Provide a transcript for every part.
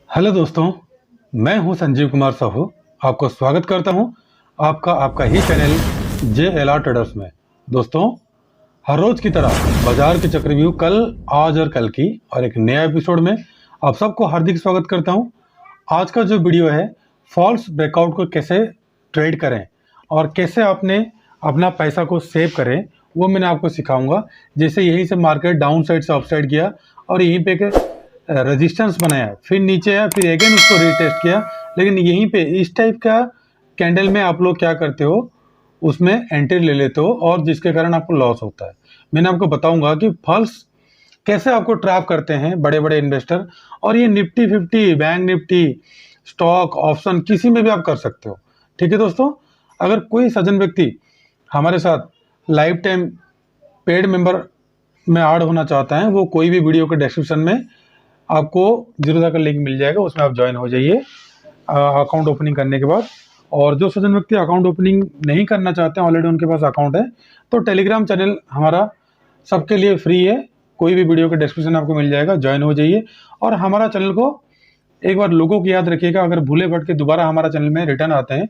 Hello दोस्तों, मैं हूं संजीव कुमार साहू। आपको स्वागत करता हूं आपका ही चैनल JLR ट्रेडर्स में। दोस्तों, हर रोज की तरह बाजार के चक्रव्यूह कल, आज और कल की और एक नया एपिसोड में आप सबको हार्दिक स्वागत करता हूं। आज का जो वीडियो है, फॉल्स ब्रेकआउट को कैसे ट्रेड करें और कैसे आपने अपना पैसा को सेव करें, वो मैंने आपको सिखाऊंगा। जैसे यहीं से मार्केट डाउन साइड से अप साइड किया और यहीं पे के रेजिस्टेंस बनाया, फिर नीचे आया, फिर अगेन उसको रीटेस्ट किया, लेकिन यहीं पे इस टाइप का कैंडल में आप लोग क्या करते हो, उसमें एंट्री ले लेते हो और जिसके कारण आपको लॉस होता है। मैंने आपको बताऊंगा कि फॉल्स कैसे आपको ट्रैप करते हैं बड़े बड़े इन्वेस्टर, और ये Nifty 50, bank Nifty, stock, option, किसी में भी आप कर सकते हो। ठीक है दोस्तों, अगर कोई सज्जन व्यक्ति हमारे साथ लाइफ टाइम पेड मेंबर में ऐड होना चाहता है, वो कोई भी वीडियो के डिस्क्रिप्शन में आपको जीरोधा का लिंक मिल जाएगा, उसमें आप ज्वाइन हो जाइए अकाउंट ओपनिंग करने के बाद। और जो सज्जन व्यक्ति अकाउंट ओपनिंग नहीं करना चाहते हैं, ऑलरेडी उनके पास अकाउंट है, तो टेलीग्राम चैनल हमारा सबके लिए फ्री है, कोई भी वीडियो के डिस्क्रिप्शन आपको मिल जाएगा, ज्वाइन हो जाइए। और हमारा चैनल को एक बार लोगों की याद रखिएगा, अगर भूले भटके दोबारा हमारा चैनल में रिटर्न आते हैं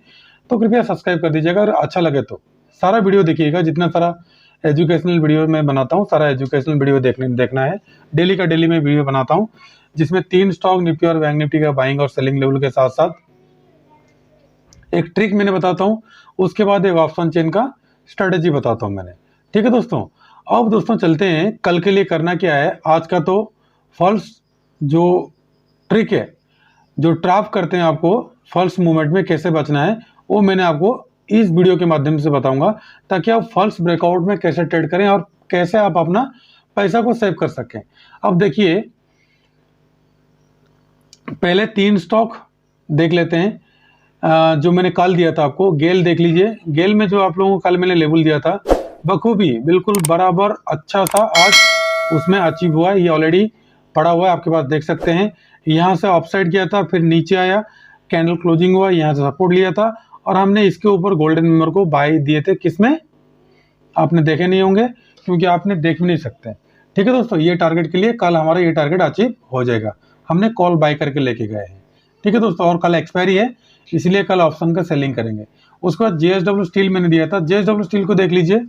तो कृपया सब्सक्राइब कर दीजिएगा। अगर अच्छा लगे तो सारा वीडियो देखिएगा, जितना सारा एजुकेशनल वीडियो मैं बनाता हूँ, सारा एजुकेशनल वीडियो देखना है। डेली का डेली मैं वीडियो बनाता हूँ, जिसमें 3 स्टॉक निफ्टी और बैंक निफ्टी का बाइंग और सेलिंग लेवल के साथ साथ एक ट्रिक मैंने बताता हूँ, उसके बाद एक ऑप्शन चेन का स्ट्रेटेजी बताता हूँ मैंने। ठीक है दोस्तों, अब दोस्तों चलते हैं कल के लिए करना क्या है। आज का तो फॉल्स जो ट्रिक है, जो ट्रैप करते हैं आपको फॉल्स मूवमेंट में कैसे बचना है, वो मैंने आपको इस वीडियो के माध्यम से बताऊंगा, ताकि आप फॉल्स ब्रेकआउट में कैसे ट्रेड करें और कैसे आप अपना पैसा को सेव कर सकें। अब देखिए, पहले 3 स्टॉक देख लेते हैं जो मैंने कल दिया था आपको। गेल देख लीजिए, गेल में जो आप लोगों को कल मैंने लेवल दिया था, बखूबी बिल्कुल बराबर अच्छा था, आज उसमें अचीव हुआ है। ये ऑलरेडी पड़ा हुआ है, आपके पास देख सकते हैं। यहाँ से अपसाइड किया था, फिर नीचे आया, कैंडल क्लोजिंग हुआ, यहाँ से सपोर्ट लिया था और हमने इसके ऊपर गोल्डन मेंबर को बाय दिए थे। किसमें? आपने देखे नहीं होंगे, क्योंकि आपने देख भी नहीं सकते। ठीक है दोस्तों, ये टारगेट के लिए कल हमारा ये टारगेट अचीव हो जाएगा, हमने कॉल बाय करके लेके गए हैं। ठीक है दोस्तों, और कल एक्सपायरी है, इसलिए कल ऑप्शन का सेलिंग करेंगे। उसके बाद JSW स्टील मैंने दिया था, JSW स्टील को देख लीजिए,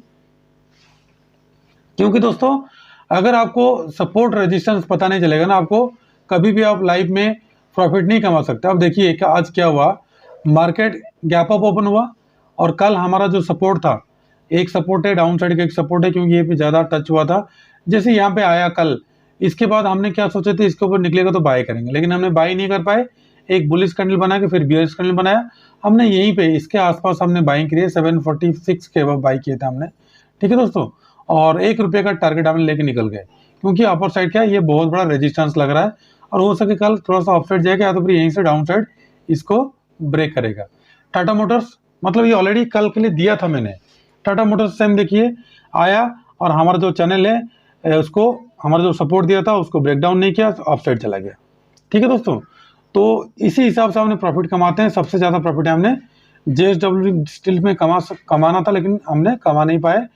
क्योंकि दोस्तों अगर आपको सपोर्ट रेजिस्टेंस पता नहीं चलेगा ना, आपको कभी भी आप लाइफ में प्रॉफिट नहीं कमा सकते। अब देखिए कि आज क्या हुआ, मार्केट गैप अप ओपन हुआ और कल हमारा जो सपोर्ट था, एक सपोर्ट है डाउन साइड का, एक सपोर्ट है, क्योंकि ये पे ज़्यादा टच हुआ था। जैसे यहाँ पे आया कल, इसके बाद हमने क्या सोचे थे, इसके ऊपर निकलेगा तो बाय करेंगे, लेकिन हमने बाय नहीं कर पाए। एक बुलिश कैंडल बना के फिर बियरिश कैंडल बनाया, हमने यहीं पे इसके आसपास हमने बाइंग करी है, 746 के अब बाई किए थे हमने। ठीक है दोस्तों, और ₹1 का टारगेट हमने लेके निकल गए, क्योंकि अपर साइड क्या है, ये बहुत बड़ा रेजिस्टेंस लग रहा है और हो सके कल थोड़ा सा अपसाइड जाएगा, या तो फिर यहीं से डाउन साइड इसको ब्रेक करेगा। टाटा मोटर्स, मतलब ये ऑलरेडी कल के लिए दिया था मैंने। टाटा मोटर्स सेम देखिए आया और हमारा जो चैनल है उसको, हमारा जो सपोर्ट दिया था उसको ब्रेक डाउन नहीं किया, ऑफ साइड चला गया। ठीक है दोस्तों, तो इसी हिसाब से हमने प्रॉफिट कमाते हैं। सबसे ज़्यादा प्रॉफिट हमने JSW स्टील में कमाना था, लेकिन हमने कमा नहीं पाए।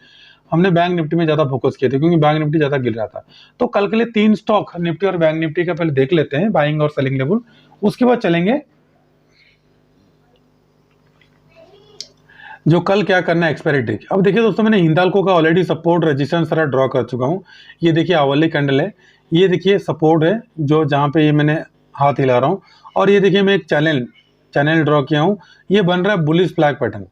हमने बैंक निफ्टी में ज़्यादा फोकस किए थे, क्योंकि बैंक निफ्टी ज़्यादा गिर रहा था। तो कल के लिए 3 स्टॉक निफ्टी और बैंक निफ्टी का पहले देख लेते हैं, बाइंग और सेलिंग लेवल, उसके बाद चलेंगे जो कल क्या करना है, एक्सपायरी डेट। अब देखिए दोस्तों, मैंने हिंदाल्को का ऑलरेडी सपोर्ट रेजिस्टेंस सारा ड्रॉ कर चुका हूँ। ये देखिए आवली कैंडल है, ये देखिए सपोर्ट है जो जहाँ पे ये मैंने हाथ हिला रहा हूँ, और ये देखिए मैं एक चैनल ड्रॉ किया हूँ, ये बन रहा है बुलिश फ्लैग पैटर्न।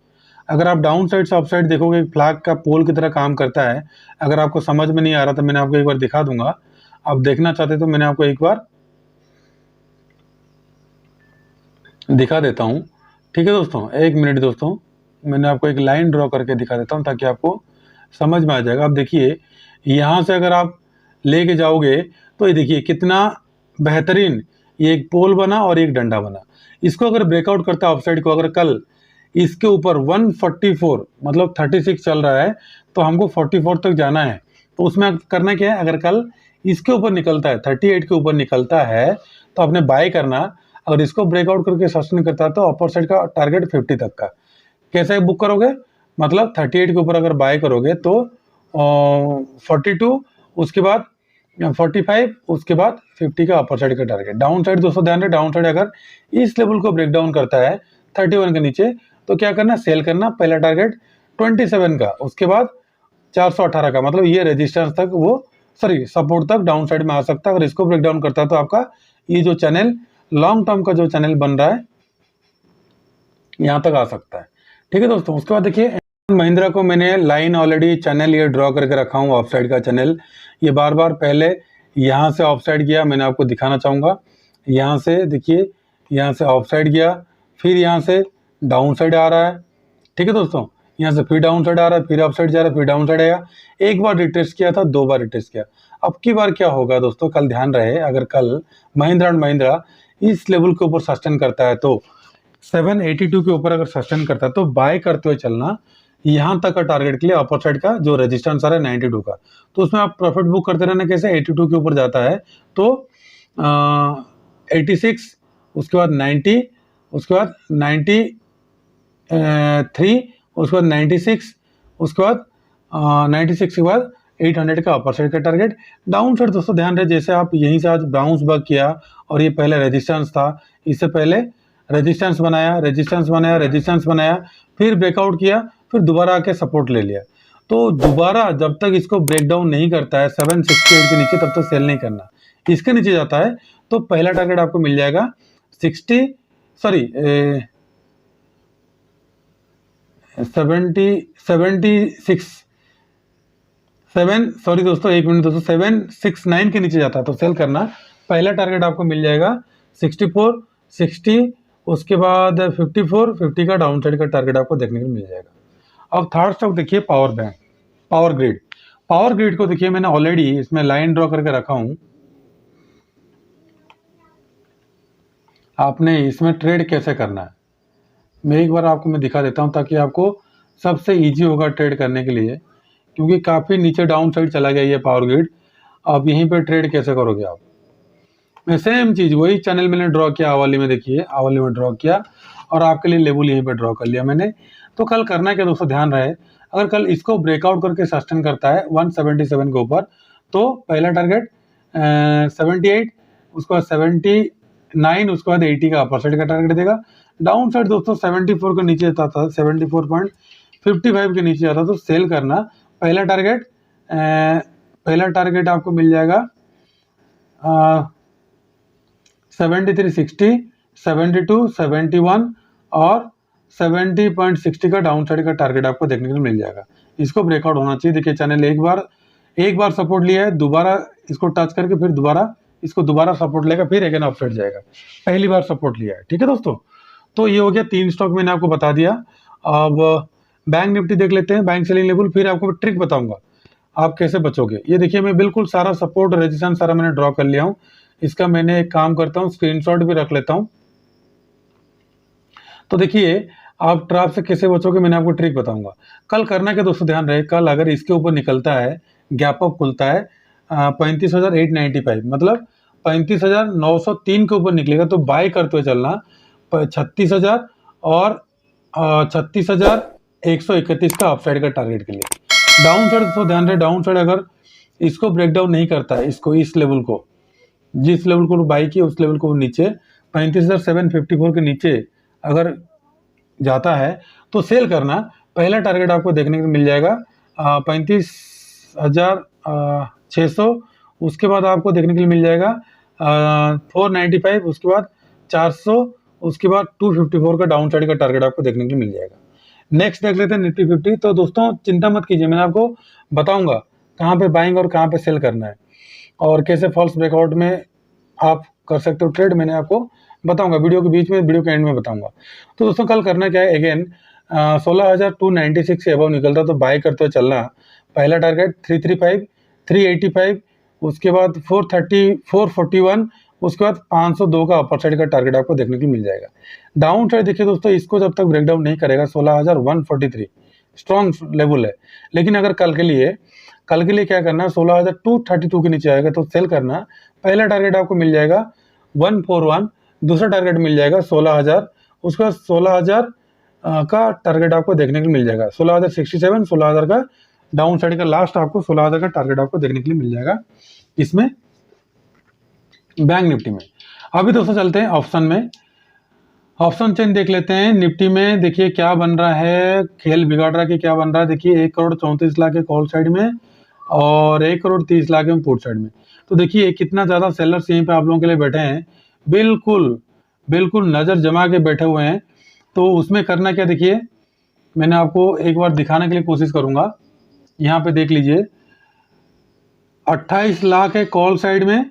अगर आप डाउन साइड से अप साइड देखोगे, फ्लैग का पोल की तरह काम करता है। अगर आपको समझ में नहीं आ रहा तो मैंने आपको एक बार दिखा दूंगा, आप देखना चाहते तो मैंने आपको एक बार दिखा देता हूँ। ठीक है दोस्तों, 1 मिनट दोस्तों, मैंने आपको एक लाइन ड्रॉ करके दिखा देता हूँ ताकि आपको समझ में आ जाएगा। अब देखिए, यहाँ से अगर आप लेके जाओगे तो ये देखिए कितना बेहतरीन, ये एक पोल बना और एक डंडा बना। इसको अगर ब्रेकआउट करता है अपसाइड को, अगर कल इसके ऊपर 144 मतलब 36 चल रहा है, तो हमको 44 तक जाना है। तो उसमें करना क्या है, अगर कल इसके ऊपर निकलता है, 38 के ऊपर निकलता है, तो आपने बाय करना। अगर इसको ब्रेकआउट करके सस्टेन करता है तो अपर साइड का टारगेट 50 तक का। कैसे बुक करोगे, मतलब 38 के ऊपर अगर बाय करोगे तो 42, उसके बाद 45, उसके बाद 50 का अपर साइड का टारगेट। डाउन साइड दोस्तों ध्यान रहे, डाउन साइड अगर इस लेवल को ब्रेक डाउन करता है 31 के नीचे तो क्या करना, सेल करना। पहला टारगेट 27 का, उसके बाद 418 का, मतलब ये रेजिस्टेंस तक वो सपोर्ट तक डाउन साइड में आ सकता है। अगर इसको ब्रेक डाउन करता है तो आपका ये जो चैनल लॉन्ग टर्म का जो चैनल बन रहा है यहाँ तक आ सकता है। ठीक है दोस्तों, उसके बाद देखिए महिंद्रा को मैंने लाइन ऑलरेडी चैनल ये ड्रॉ करके रखा हूँ, ऑफ साइड का चैनल। ये बार बार पहले यहाँ से ऑफ साइड गया, मैंने आपको दिखाना चाहूँगा। यहाँ से देखिए, यहाँ से ऑफ साइड गया, फिर यहाँ से डाउन साइड आ रहा है। ठीक है दोस्तों, यहाँ से फिर डाउन साइड आ रहा है, फिर अप साइड जा रहा है, फिर डाउन साइड आया। एक बार रिटेस्ट किया था, 2 बार रिटेस्ट किया। अब की बार क्या होगा दोस्तों, कल ध्यान रहे, अगर कल महिंद्रा एंड महिंद्रा इस लेवल के ऊपर सस्टेन करता है तो 782 के ऊपर अगर सस्टेन करता है तो बाय करते हुए चलना। यहाँ तक का टारगेट के लिए अपर साइड का जो रेजिस्टेंस आ रहा है 92 का, तो उसमें आप प्रॉफिट बुक करते रहना। कैसे, 82 के ऊपर जाता है तो 86, उसके बाद 90, उसके बाद 93, उसके बाद 96, उसके बाद 96 के बाद 800 का अपर साइड का टारगेट। डाउन साइड दोस्तों ध्यान रहे, जैसे आप यहीं से आज बाउंस बैक किया और ये पहले रेजिस्टेंस था, इससे पहले रेजिस्टेंस बनाया, रेजिस्टेंस बनाया, रेजिस्टेंस बनाया, फिर ब्रेकआउट किया, फिर दोबारा आके सपोर्ट ले लिया। तो दोबारा जब तक इसको ब्रेक डाउन नहीं करता है 768 के नीचे, तब तक सेल नहीं करना। इसके नीचे जाता है तो पहला टारगेट आपको मिल जाएगा 76 दोस्तों, एक मिनट दोस्तों, 769 के नीचे जाता है तो सेल करना। पहला टारगेट आपको मिल जाएगा 64, 60, उसके बाद 54, 50 का डाउन साइड का टारगेट आपको देखने को मिल जाएगा। अब थर्ड स्टॉक देखिए, power bank, power grid. Power grid को देखिए मैंने ऑलरेडी इसमें लाइन ड्रॉ करके रखा हूं। आपने इसमें ट्रेड कैसे करना है मैं एक बार आपको मैं दिखा देता हूं, ताकि आपको सबसे इजी होगा ट्रेड करने के लिए, क्योंकि काफ़ी नीचे डाउन साइड चला गया ये पावर ग्रिड। अब यहीं पे ट्रेड कैसे करोगे आप, मैं सेम चीज़ वही चैनल मैंने ड्रॉ किया, आवाली में देखिए, आवाली में ड्रॉ किया और आपके लिए लेवल यहीं पे ड्रॉ कर लिया मैंने। तो कल करना क्या दोस्तों, ध्यान रहे, अगर कल इसको ब्रेकआउट करके सस्टेन करता है 177 के ऊपर तो पहला टारगेट 78, उसके बाद 79, उसके बाद 80 का अपर साइड का टारगेट देगा। डाउन साइड दोस्तों 74 के नीचे आता था, 74.55 के नीचे आता तो सेल करना। पहला टारगेट आपको मिल जाएगा 73, 60, 72, 71 और 70.60 का डाउन साइड का टारगेट आपको देखने को मिल जाएगा। इसको ब्रेकआउट होना चाहिए। देखिए चैनल एक बार सपोर्ट लिया है, दोबारा इसको टच करके फिर दोबारा सपोर्ट लेगा, फिर अगेन अप साइड जाएगा। पहली बार सपोर्ट लिया है। ठीक है दोस्तों, तो ये हो गया 3 स्टॉक मैंने आपको बता दिया। अब बैंक निफ्टी देख लेते हैं, बैंक सेलिंग लेवल, फिर आपको ट्रिक बताऊंगा आप कैसे बचोगे। ये देखिए मैं बिल्कुल सारा सपोर्ट रेजिस्टेंस सारा मैंने ड्रॉ कर लिया हूँ। इसका मैंने एक काम करता हूँ, स्क्रीनशॉट भी रख लेता हूँ। तो देखिए आप ट्रैप से कैसे बचोगे, मैंने आपको ट्रिक बताऊंगा। कल करना क्या दोस्तों, ध्यान रहे, कल अगर इसके ऊपर निकलता है, गैप अप खुलता है 35,895, मतलब 35,903 के ऊपर निकलेगा तो बाय करते हुए चलना 36,000 और 36,131 का अपसाइड का टारगेट के लिए। डाउन साइड दोस्तों ध्यान रहे, डाउन साइड अगर इसको ब्रेक डाउन नहीं करता है, इसको इस लेवल को, जिस लेवल को बाई किया उस लेवल को नीचे 35,754 के नीचे अगर जाता है तो सेल करना। पहला टारगेट आपको देखने को मिल जाएगा 35,600, उसके बाद आपको देखने के लिए मिल जाएगा 495, उसके बाद 400, उसके बाद 254 का डाउन साइड का टारगेट आपको देखने के लिए मिल जाएगा। नेक्स्ट देख लेते हैं निफ्टी 50। तो दोस्तों चिंता मत कीजिए, मैंने आपको बताऊंगा कहाँ पे बाइंग और कहाँ पे सेल करना है और कैसे फॉल्स ब्रेकआउट में आप कर सकते हो ट्रेड, मैंने आपको बताऊंगा वीडियो के बीच में, वीडियो के एंड में बताऊंगा। तो दोस्तों कल करना क्या है, अगेन 16,296 से अबव निकलता तो बाय करते हुए चलना। पहला टारगेट 335, 385, उसके बाद 430, 441, उसके बाद 502 का अपर साइड का टारगेट आपको देखने को मिल जाएगा। डाउन साइड देखिए दोस्तों, इसको जब तक ब्रेकडाउन नहीं करेगा 16,143 स्ट्रॉन्ग लेवल है। लेकिन अगर कल के लिए क्या करना, 16,232 के नीचे आएगा तो सेल करना। पहला टारगेट आपको मिल जाएगा 141, दूसरा टारगेट मिल जाएगा 16,000, उसके बाद 16,000 का टारगेट आपको देखने के लिए मिल जाएगा। 16,067, 16,000 का डाउन साइड का लास्ट आपको 16,000 का टारगेट आपको देखने के लिए मिल जाएगा। इसमें बैंक निफ्टी में। अभी दोस्तों चलते हैं ऑप्शन में, ऑप्शन चेन देख लेते हैं। निफ्टी में देखिए क्या बन रहा है, खेल बिगाड़ रहा है कि क्या बन रहा है। देखिए 1,34,00,000 है कॉल साइड में और 1,30,00,000 है पुट साइड में। तो देखिए कितना ज़्यादा सेलर्स यहीं पे आप लोगों के लिए बैठे हैं, बिल्कुल बिल्कुल नज़र जमा के बैठे हुए हैं। तो उसमें करना क्या, देखिए मैंने आपको एक बार दिखाने के लिए कोशिश करूँगा। यहाँ पे देख लीजिए 28 लाख है कॉल साइड में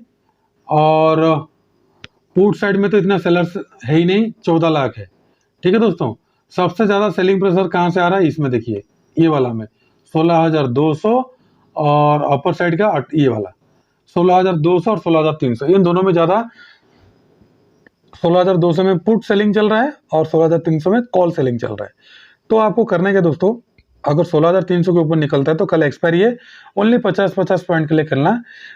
और पुट साइड में तो इतना सेलर्स है ही नहीं, 14 लाख है। ठीक है दोस्तों, सबसे ज़्यादा सेलिंग प्रेशर कहाँ से आ रहा है, इसमें देखिए ये वाला में 16,200 और अपर साइड का ये वाला 16,200 और 16,300, इन दोनों में ज़्यादा 16,200 में पुट सेलिंग चल रहा है और 16,300 में कॉल सेलिंग चल रहा है। तो आपको करना क्या दोस्तों, अगर 16,300 के ऊपर निकलता है तो कल एक्सपायरी है, ओनली 50 पॉइंट के लिए करना।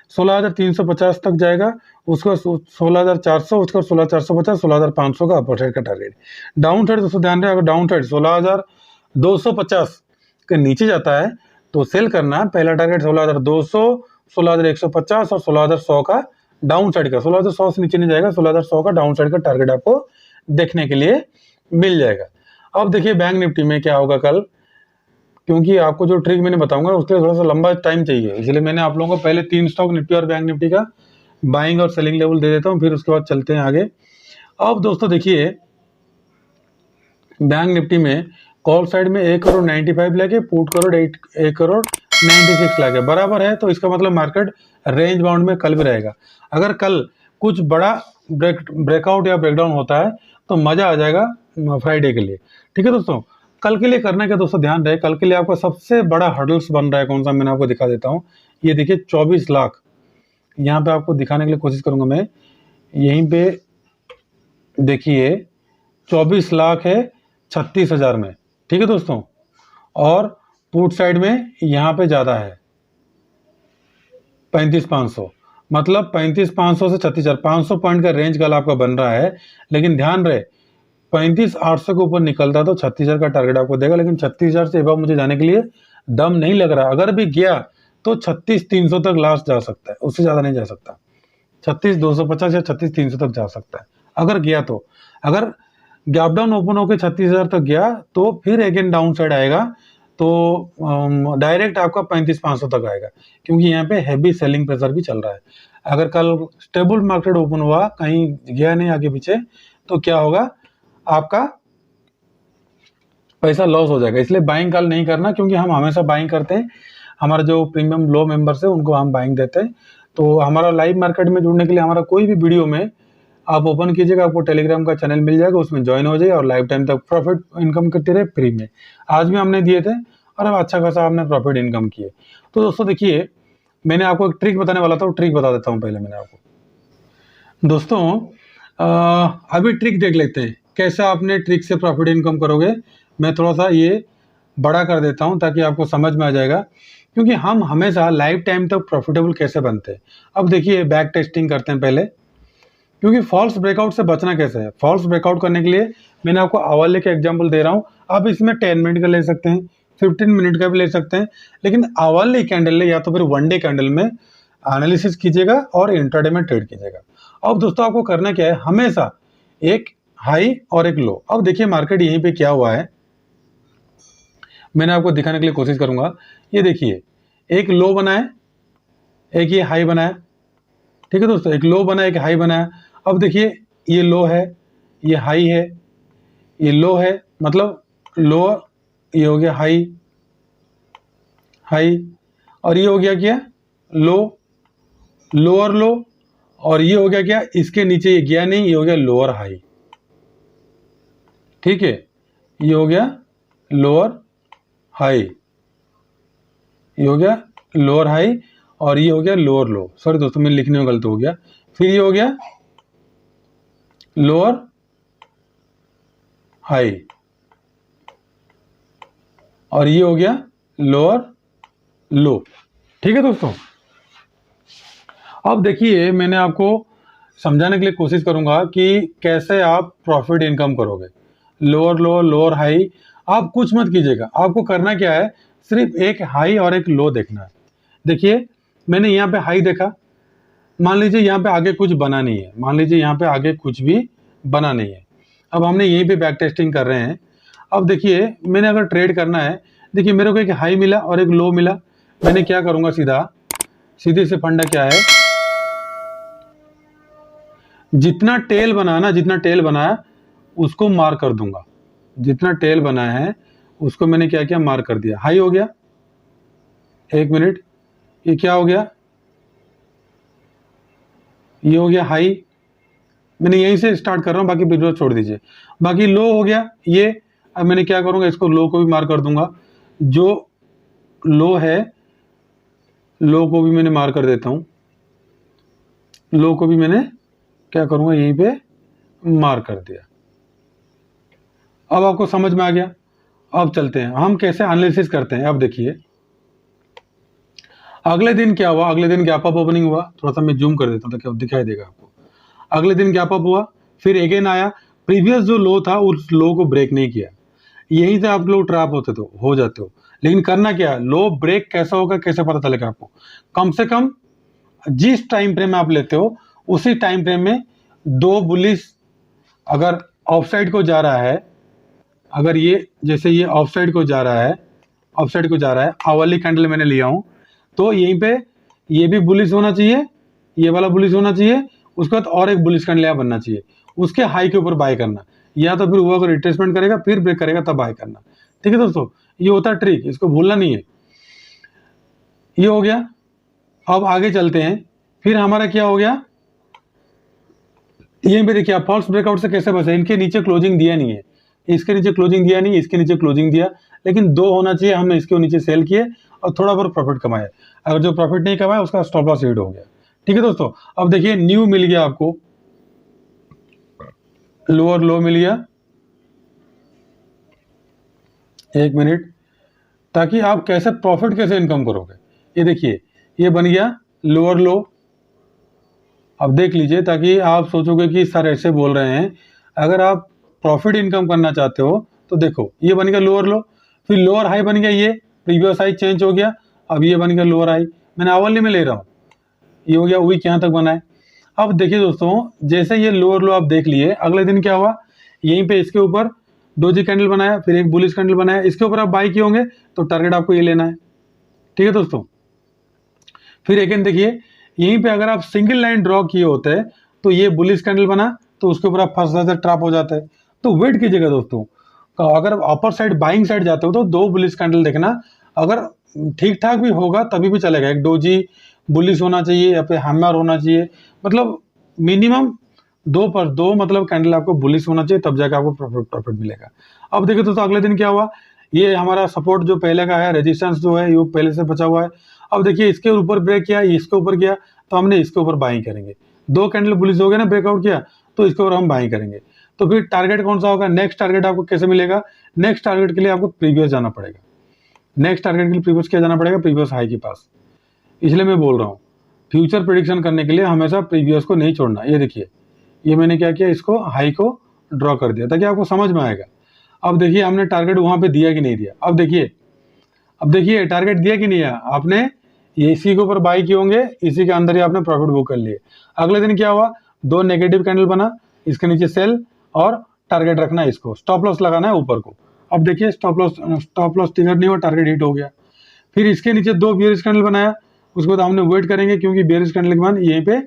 16,350 तक जाएगा, उसको 16,400, उसको 16,450, 16,500 का अपर साइड का टारगेट। डाउन साइड दोस्तों ध्यान रहे, अगर डाउन साइड 16,250 के नीचे जाता है तो सेल करना। पहला टारगेट 16,200, 16,150 और 16,100 का डाउन साइड का, 16,100 से नीचे नहीं जाएगा, 16,100 का डाउन साइड का टारगेट आपको देखने के लिए मिल जाएगा। अब देखिए बैंक निफ्टी में क्या होगा कल, क्योंकि आपको जो ट्रिक मैंने बताऊंगा उसके लिए थोड़ा सा लंबा टाइम चाहिए, इसलिए मैंने आप लोगों को पहले 3 स्टॉक निफ्टी और बैंक निफ्टी का बाइंग और सेलिंग लेवल दे देता हूं, फिर उसके बाद चलते हैं आगे। अब दोस्तों देखिए बैंक निफ्टी में कॉल साइड में 1,95,00,000 है, पुट करोड़ 1,96,00,000 है, बराबर है। तो इसका मतलब मार्केट रेंज बाउंड में कल भी रहेगा। अगर कल कुछ बड़ा ब्रेकआउट या ब्रेकडाउन होता है तो मजा आ जाएगा फ्राइडे के लिए। ठीक है दोस्तों, कल के लिए करना क्या दोस्तों, ध्यान रहे कल के लिए आपका सबसे बड़ा हर्डल्स बन रहा है कौन सा, मैंने आपको दिखा देता हूँ। ये देखिए 24 लाख, यहाँ पे आपको दिखाने के लिए कोशिश करूंगा मैं। यहीं पे देखिए 24 लाख है 36,000 में। ठीक है दोस्तों, और पुट साइड में यहाँ पे ज़्यादा है 35,500, मतलब 35,500 से 36,000, 500 पॉइंट का रेंज कल आपका बन रहा है। लेकिन ध्यान रहे 35,800 के ऊपर निकलता है तो 36,000 का टारगेट आपको देगा, लेकिन 36,000 से एबव मुझे जाने के लिए दम नहीं लग रहा। अगर भी गया तो 36,300 तक लास्ट जा सकता है, उससे ज़्यादा नहीं जा सकता। 36,250 या 36,300 तक जा सकता है अगर गया तो। अगर गैप डाउन ओपन होकर 36,000 तक गया तो फिर अगेन डाउन साइड आएगा, तो डायरेक्ट आपका 35,500 तक आएगा, क्योंकि यहाँ पे हैवी सेलिंग प्रेशर भी चल रहा है। अगर कल स्टेबल मार्केट ओपन हुआ, कहीं गया नहीं आगे पीछे, तो क्या होगा, आपका पैसा लॉस हो जाएगा। इसलिए बाइंग कल नहीं करना, क्योंकि हम हमेशा बाइंग करते हैं। हमारा जो प्रीमियम लो मेंबर्स है उनको हम बाइंग देते हैं। तो हमारा लाइव मार्केट में जुड़ने के लिए हमारा कोई भी वीडियो में आप ओपन कीजिएगा, आपको टेलीग्राम का चैनल मिल जाएगा, उसमें ज्वाइन हो जाइए और लाइफ टाइम तक प्रॉफिट इनकम करते रहे फ्री में। आज भी हमने दिए थे और अब अच्छा खासा हमने प्रॉफिट इनकम किए। तो दोस्तों देखिए मैंने आपको एक ट्रिक बताने वाला था, वो ट्रिक बता देता हूँ पहले मैंने आपको। दोस्तों अभी ट्रिक देख लेते हैं, कैसा आपने ट्रिक से प्रॉफिट इनकम करोगे। मैं थोड़ा सा ये बड़ा कर देता हूँ ताकि आपको समझ में आ जाएगा, क्योंकि हम हमेशा लाइफ टाइम तक प्रॉफिटेबल कैसे बनते हैं। अब देखिए बैक टेस्टिंग करते हैं पहले, क्योंकि फॉल्स ब्रेकआउट से बचना कैसे है। फॉल्स ब्रेकआउट करने के लिए मैंने आपको आवाले का एग्जांपल दे रहा हूँ। आप इसमें 10 मिनट का ले सकते हैं, 15 मिनट का भी ले सकते हैं, लेकिन आवाले कैंडल ले या तो फिर वन डे कैंडल में एनालिसिस कीजिएगा और इंट्राडे में ट्रेड कीजिएगा। अब दोस्तों आपको करना क्या है, हमेशा एक हाई और एक लो। अब देखिए मार्केट यहीं पे क्या हुआ है, मैंने आपको दिखाने के लिए कोशिश करूंगा। ये देखिए एक लो बना है, एक ये हाई बना है। ठीक है दोस्तों, एक लो बना है, एक हाई बना है। अब देखिए ये लो है, ये हाई है, ये लो है, मतलब लो, ये हो गया हाई, हाई, और ये हो गया क्या, लो, लोअर लो, और ये हो गया क्या, इसके नीचे ये गया नहीं, ये हो गया लोअर हाई। ठीक है, ये हो गया लोअर हाई, ये हो गया लोअर हाई, और ये हो गया लोअर लो। सॉरी दोस्तों मेरे लिखने में गलत हो गया। फिर ये हो गया लोअर हाई, और ये हो गया लोअर लो। ठीक है दोस्तों, अब देखिए मैंने आपको समझाने के लिए कोशिश करूंगा कि कैसे आप प्रॉफिट इनकम करोगे। लोअर लो, लोअर हाई, आप कुछ मत कीजिएगा। आपको करना क्या है, सिर्फ एक हाई और एक लो देखना है। देखिए मैंने यहाँ पे हाई देखा, मान लीजिए यहाँ पे आगे कुछ बना नहीं है, मान लीजिए यहाँ पे आगे कुछ भी बना नहीं है। अब हमने यहीं पे बैक टेस्टिंग कर रहे हैं। अब देखिए मैंने अगर ट्रेड करना है, देखिए मेरे को एक हाई मिला और एक लो मिला। मैंने क्या करूँगा, सीधे से फंडा क्या है, जितना टेल बनाया उसको मार कर दूंगा। जितना टेल बनाया है उसको मैंने क्या किया, मार कर दिया। हाई हो गया, 1 मिनट, ये क्या हो गया, ये हो गया हाई। मैंने यहीं से स्टार्ट कर रहा हूँ, बाकी वीडियो छोड़ दीजिए। बाकी लो हो गया ये। अब मैंने क्या करूँगा, इसको लो को भी मार कर दूंगा। जो लो है, लो को भी मैंने मार कर देता हूँ। लो को भी मैंने क्या करूँगा, यहीं पे मार कर दिया। अब आपको समझ में आ गया। अब चलते हैं हम कैसे एनालिसिस करते हैं। अब देखिए अगले दिन क्या हुआ, अगले दिन गैप अप ओपनिंग हुआ। थोड़ा सा मैं जूम कर देता हूँ ताकि अब दिखाई देगा आपको। अगले दिन गैप अप हुआ, फिर अगेन आया। प्रीवियस जो लो था उस लो को ब्रेक नहीं किया। यहीं से आप लोग ट्रैप हो जाते हो। लेकिन करना क्या, लो ब्रेक कैसा होगा, कैसे पता चलेगा आपको। कम से कम जिस टाइम फ्रेम में आप लेते हो उसी टाइम फ्रेम में दो बुलिश अगर ऑफ साइड को जा रहा है, अगर ये जैसे ये ऑफ साइड को जा रहा है, आवली कैंडल मैंने लिया हूँ, तो यहीं पे ये भी बुलिश होना चाहिए, ये वाला बुलिश होना चाहिए। उसके बाद और एक बुलिश कैंडल यहाँ बनना चाहिए, उसके हाई के ऊपर बाय करना, या तो फिर वो अगर रिट्रेसमेंट करेगा फिर ब्रेक करेगा तब बाय करना। ठीक है दोस्तों, ये होता है ट्रिक, इसको भूलना नहीं है। ये हो गया। अब आगे चलते हैं। फिर हमारा क्या हो गया, यहीं पे देखिए आप फॉल्स ब्रेकआउट से कैसे बचे। इनके नीचे क्लोजिंग दिया नहीं है, इसके नीचे क्लोजिंग दिया नहीं, इसके नीचे क्लोजिंग दिया, लेकिन 2 होना चाहिए। हमने इसके नीचे सेल किए और थोड़ा बहुत प्रॉफिट कमाया। अगर जो प्रॉफिट नहीं कमाया उसका स्टॉप लॉस हिट हो गया। ठीक है दोस्तों, अब देखिए न्यू मिल गया आपको, लोअर लो मिल गया। 1 मिनट, ताकि आप कैसे प्रॉफिट कैसे इनकम करोगे। ये देखिए ये बन गया लोअर लो। अब देख लीजिए, ताकि आप सोचोगे कि सर ऐसे बोल रहे हैं। अगर आप प्रॉफिट इनकम करना चाहते हो तो देखो ये बन गया लोअर लो, फिर लोअर हाई बन गया, ये प्रीवियस हाई चेंज हो गया। अब ये बन गया लोअर हाई, मैंने आवली में ले रहा हूँ, ये हो गया वीक यहाँ तक बना है। अब देखिए दोस्तों, जैसे ये लोअर लो आप देख लिए, अगले दिन क्या हुआ, यहीं पे इसके ऊपर डोजी कैंडल बनाया, फिर एक बुलिश कैंडल बनाया, इसके ऊपर आप बाई किए होंगे तो टारगेट आपको ये लेना है। ठीक है दोस्तों, फिर अगेन देखिए यहीं पे अगर आप सिंगल लाइन ड्रॉ किए होते हैं तो ये बुलिश कैंडल बना तो उसके ऊपर आप फंस जाते, ट्रैप हो जाता है। तो वेट कीजिएगा दोस्तों, अगर अपर साइड बाइंग साइड जाते हो तो 2 बुलिश कैंडल देखना। अगर ठीक ठाक भी होगा तभी भी चलेगा, एक डोजी बुलिश होना चाहिए या फिर हैमर होना चाहिए, मतलब मिनिमम 2 पर 2 मतलब कैंडल आपको बुलिश होना चाहिए, तब जाकर आपको प्रॉफिट मिलेगा। अब देखिए दोस्तों अगले दिन क्या हुआ, ये हमारा सपोर्ट जो पहले का है, रेजिस्टेंस जो है ये पहले से बचा हुआ है। अब देखिए इसके ऊपर ब्रेक किया, इसके ऊपर किया, तो हमने इसके ऊपर बाइंग करेंगे। 2 कैंडल बुलिश हो गया ना, ब्रेकआउट किया तो इसके ऊपर हम बाइंग करेंगे। तो फिर टारगेट कौन सा होगा, नेक्स्ट टारगेट आपको कैसे मिलेगा, नेक्स्ट टारगेट के लिए आपको प्रीवियस जाना पड़ेगा। नेक्स्ट टारगेट के लिए प्रीवियस क्या जाना पड़ेगा, प्रीवियस हाई के पास। इसलिए मैं बोल रहा हूँ फ्यूचर प्रेडिक्शन करने के लिए हमेशा प्रीवियस को नहीं छोड़ना। ये देखिए ये मैंने क्या किया, इसको हाई को ड्रॉ कर दिया ताकि आपको समझ में आएगा। अब देखिए हमने टारगेट वहां पे दिया कि नहीं दिया। अब देखिए टारगेट दिया कि नहीं दिया आपने, ये इसी के ऊपर बाई किए होंगे, इसी के अंदर ही आपने प्रॉफिट बुक कर लिए। अगले दिन क्या हुआ, 2 नेगेटिव कैंडल बना, इसके नीचे सेल और टारगेट रखना है, इसको स्टॉप लॉस लगाना है ऊपर को। अब देखिए स्टॉप लॉस ट्रिगर नहीं हुआ, टारगेट हिट हो गया। फिर इसके नीचे 2 बेयरिश कैंडल बनाया, उसके बाद हमने वेट करेंगे क्योंकि बेयरिश कैंडल के बाद यहीं पे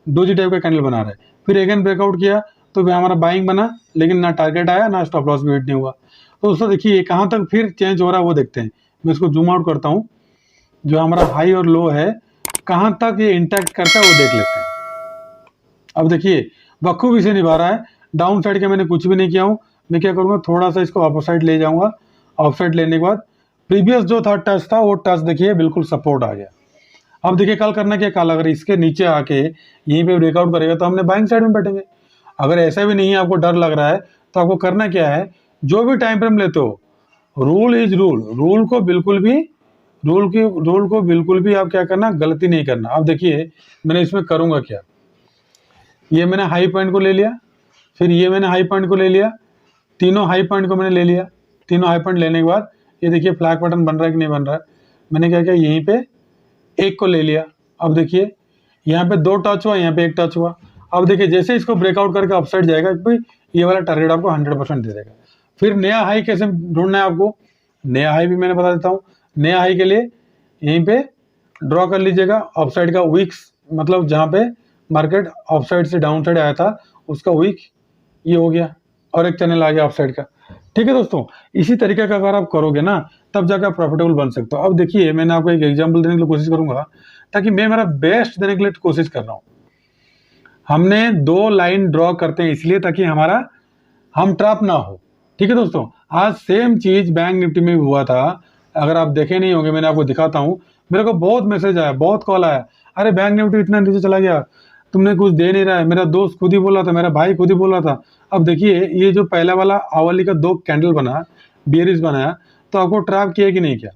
डोजी टाइप का कैंडल बना रहा है। फिर अगेन ब्रेकआउट किया तो फिर हमारा बाइंग बना, लेकिन ना टारगेट आया ना स्टॉप लॉस भी हिट नहीं हुआ। तो दोस्तों देखिए ये कहाँ तक फिर चेंज हो रहा है वो देखते हैं। मैं इसको जूम आउट करता हूँ, जो हमारा हाई और लो है कहाँ तक ये इंटैक्ट करता है वो देख लेते हैं। अब देखिए बखूबी से निभा रहा है, डाउन साइड का मैंने कुछ भी नहीं किया हूँ। मैं क्या करूँगा, थोड़ा सा इसको अपर साइड ले जाऊँगा। ऑफ साइड लेने के बाद प्रीवियस जो था टच था वो टच देखिए बिल्कुल सपोर्ट आ गया। अब देखिए कल करना क्या, कल अगर इसके नीचे आके यहीं पे ब्रेकआउट करेगा तो हमने बाइंग साइड में बैठेंगे। अगर ऐसा भी नहीं है, आपको डर लग रहा है, तो आपको करना क्या है, जो भी टाइम फ्रेम लेते हो, रूल इज रूल, रूल को बिल्कुल भी आप क्या करना, गलती नहीं करना। अब देखिए मैंने इसमें करूँगा क्या, ये मैंने हाई पॉइंट को ले लिया, फिर ये मैंने हाई पॉइंट को ले लिया, तीनों हाई पॉइंट को मैंने ले लिया। तीनों हाई पॉइंट लेने के बाद ये देखिए फ्लैग पैटर्न बन रहा है कि नहीं बन रहा है। मैंने क्या किया, यहीं पे एक को ले लिया। अब देखिए यहाँ पे 2 टच हुआ, यहाँ पे 1 टच हुआ। अब देखिए जैसे इसको ब्रेकआउट करके अपसाइड जाएगा भाई, ये वाला टारगेट आपको 100% दे देगा। फिर नया हाई कैसे ढूंढना है आपको, नया हाई भी मैंने बता देता हूँ। नया हाई के लिए यहीं पे ड्रॉ कर लीजिएगा अपसाइड का विक्स, मतलब जहाँ पे मार्केट अपसाइड से डाउन साइड आया था उसका विक ये हो गया और एक चैनल आ गया अपसाइड का। ठीक है दोस्तों, इसी तरीके का अगर आप करोगे ना तब जाकर आप प्रॉफिटेबल बन सकते हो। अब देखिए मैंने आपको एक एग्जांपल देने की कोशिश करूंगा ताकि मैं मेरा बेस्ट देने के लिए कोशिश कर रहा हूँ। हमने 2 लाइन ड्रॉ करते हैं इसलिए ताकि हमारा हम ट्रैप ना हो। ठीक है दोस्तों, आज सेम चीज बैंक निफ्टी में भी हुआ था। अगर आप देखे नहीं होंगे मैंने आपको दिखाता हूँ। मेरे को बहुत मैसेज आया, बहुत कॉल आया, अरे बैंक निफ्टी इतना नीचे चला गया, तुमने कुछ दे नहीं रहा है। मेरा दोस्त खुद ही बोल रहा था, मेरा भाई खुद ही बोल रहा था। अब देखिए ये जो पहला वाला आवली का 2 कैंडल बना, बियरिश बनाया, तो आपको ट्रैप किया कि नहीं किया?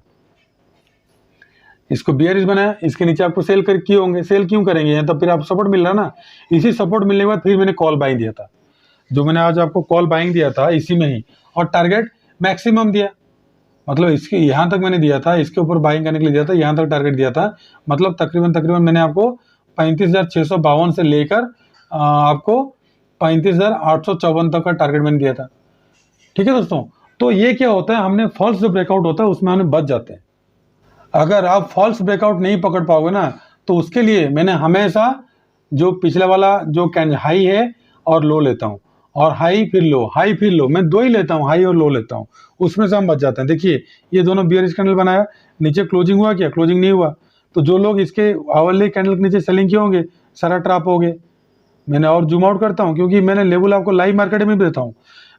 इसको बियरिश बनाया, इसके नीचे आपको सेल कर किए होंगे। सेल क्यों करेंगे? तब फिर आप सपोर्ट मिल रहा ना। इसी सपोर्ट मिलने के बाद फिर मैंने कॉल बाइंग दिया था, जो मैंने आज आपको कॉल बाइंग दिया था इसी में ही, और टारगेट मैक्सिमम दिया। मतलब इसके यहाँ तक मैंने दिया था, इसके ऊपर बाइंग करने के लिए दिया था, यहाँ तक टारगेट दिया था। मतलब तकरीबन मैंने आपको 35,652 से लेकर आपको 35,854 तक का टारगेट मैंने दिया था। ठीक है दोस्तों, तो ये क्या होता है, हमने फॉल्स जो ब्रेकआउट होता है उसमें हमें बच जाते हैं। अगर आप फॉल्स ब्रेकआउट नहीं पकड़ पाओगे ना तो उसके लिए मैंने हमेशा जो पिछला वाला जो हाई है और लो लेता हूँ, और हाई फिर लो, हाई फिर लो, मैं 2 ही लेता हूँ, हाई और लो लेता हूँ, उसमें से हम बच जाते हैं। देखिए ये दोनों बियरिश कैंडल बनाया, नीचे क्लोजिंग हुआ क्या? क्लोजिंग नहीं हुआ। तो जो लोग इसके आवली कैंडल के नीचे सेलिंग किए होंगे सारा ट्रैप हो गए। मैंने और जूम आउट करता हूँ क्योंकि मैंने लेवल आपको लाइव मार्केट में भी देता हूँ।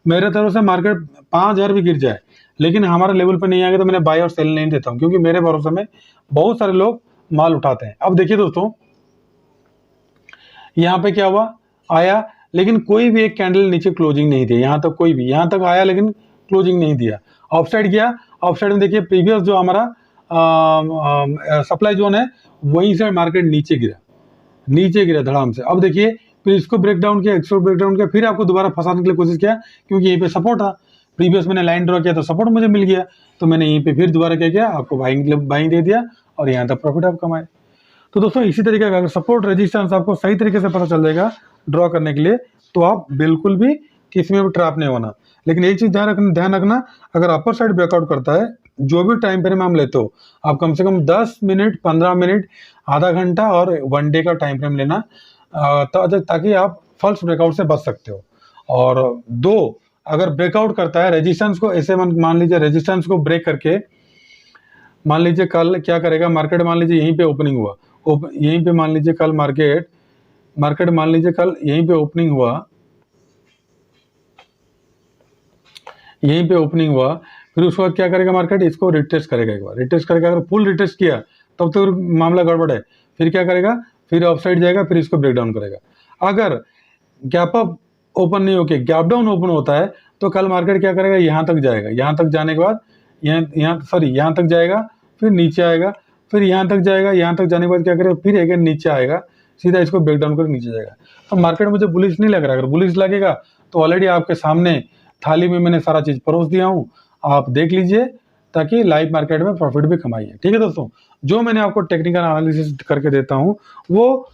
मेरे तरफ से मार्केट 5,000 भी गिर जाए लेकिन हमारे लेवल पर नहीं आएगा तो मैंने बाय और सेल नहीं देता हूँ, क्योंकि मेरे भरोसे में बहुत सारे लोग माल उठाते हैं। अब देखिए दोस्तों, यहाँ पे क्या हुआ, आया लेकिन कोई भी एक कैंडल नीचे क्लोजिंग नहीं दी। यहाँ तक कोई भी, यहाँ तक आया लेकिन क्लोजिंग नहीं दिया। अपसाइड गया, अपसाइड में देखिए प्रीवियस जो हमारा सप्लाई जोन है वहीं से मार्केट नीचे गिरा धड़ाम से। अब देखिए फिर इसको ब्रेक डाउन किया, इसको ब्रेक डाउन किया, फिर आपको दोबारा फंसाने के लिए कोशिश किया क्योंकि यहीं पे सपोर्ट था। प्रीवियस मैंने लाइन ड्रॉ किया तो सपोर्ट मुझे मिल गया, तो मैंने यहीं पे फिर दोबारा क्या किया, आपको बाइंग दे दिया और यहाँ तक प्रॉफिट आप कमाए। तो दोस्तों इसी तरीके का अगर सपोर्ट रेजिस्टेंस आपको सही तरीके से पता चल जाएगा ड्रॉ करने के लिए तो आप बिल्कुल भी किसी में भी ट्रैप नहीं होना। लेकिन एक चीज ध्यान रखना, अगर अपर साइड ब्रेकआउट करता है, जो भी टाइम फ्रेम हम लेते हो, आप कम से कम 10 मिनट, 15 मिनट, आधा घंटा और 1 डे का टाइम फ्रेम लेना, ताकि आप फॉल्स ब्रेकआउट से बच सकते हो। और 2, अगर ब्रेकआउट करता है रेजिस्टेंस को, ऐसे मान लीजिए रेजिस्टेंस को ब्रेक करके, मान लीजिए कल क्या करेगा मार्केट, मान लीजिए यहीं पे ओपनिंग हुआ, यहीं पे मान लीजिए कल मार्केट मान लीजिए कल यहीं पे ओपनिंग हुआ, यहीं पे ओपनिंग हुआ, फिर उसके बाद क्या करेगा मार्केट, इसको रिटेस्ट करेगा, एक बार रिटेस्ट करेगा। अगर फुल रिटेस्ट किया तब तो मामला गड़बड़ है, फिर क्या करेगा, फिर अपसाइड जाएगा, फिर इसको ब्रेक डाउन करेगा। अगर गैप अप ओपन नहीं होके गैप डाउन ओपन होता है तो कल मार्केट क्या करेगा, यहाँ तक जाएगा, यहाँ तक जाने के बाद यहाँ तक जाएगा, फिर नीचे आएगा, फिर यहाँ तक जाएगा, यहाँ तक जाने के बाद क्या करेगा, फिर अगेन नीचे आएगा, सीधा इसको ब्रेक डाउन करके नीचे जाएगा। तो मार्केट मुझे बुलिश नहीं लग रहा। अगर बुलिश लगेगा तो ऑलरेडी आपके सामने थाली में मैंने सारा चीज परोस दिया हूँ, आप देख लीजिए ताकि लाइव मार्केट में प्रॉफिट भी कमाइए। ठीक है दोस्तों, जो मैंने आपको टेक्निकल एनालिसिस करके देता हूँ वो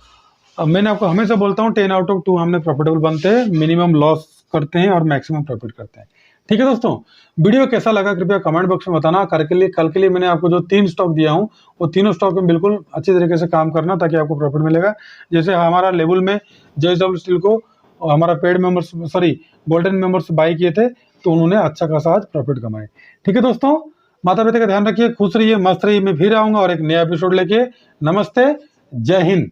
मैंने आपको हमेशा बोलता हूँ 10 आउट ऑफ 2 हमने प्रॉफिटेबल बनते हैं, मिनिमम लॉस करते हैं और मैक्सिमम प्रॉफिट करते हैं। ठीक है दोस्तों, वीडियो कैसा लगा कृपया कमेंट बॉक्स में बताना। कल के लिए मैंने आपको जो 3 स्टॉक दिया हूँ वो तीनों स्टॉक में बिल्कुल अच्छी तरीके से काम करना ताकि आपको प्रॉफिट मिलेगा। जैसे हमारा लेवल में JSW स्टील को हमारा paid members golden members by किए थे तो उन्होंने अच्छा खासा आज प्रॉफिट कमाए। ठीक है दोस्तों, माता पिता का ध्यान रखिए, खुश रहिए, मस्त रहिए। मैं फिर आऊंगा और एक नया एपिसोड लेके। नमस्ते, जय हिंद।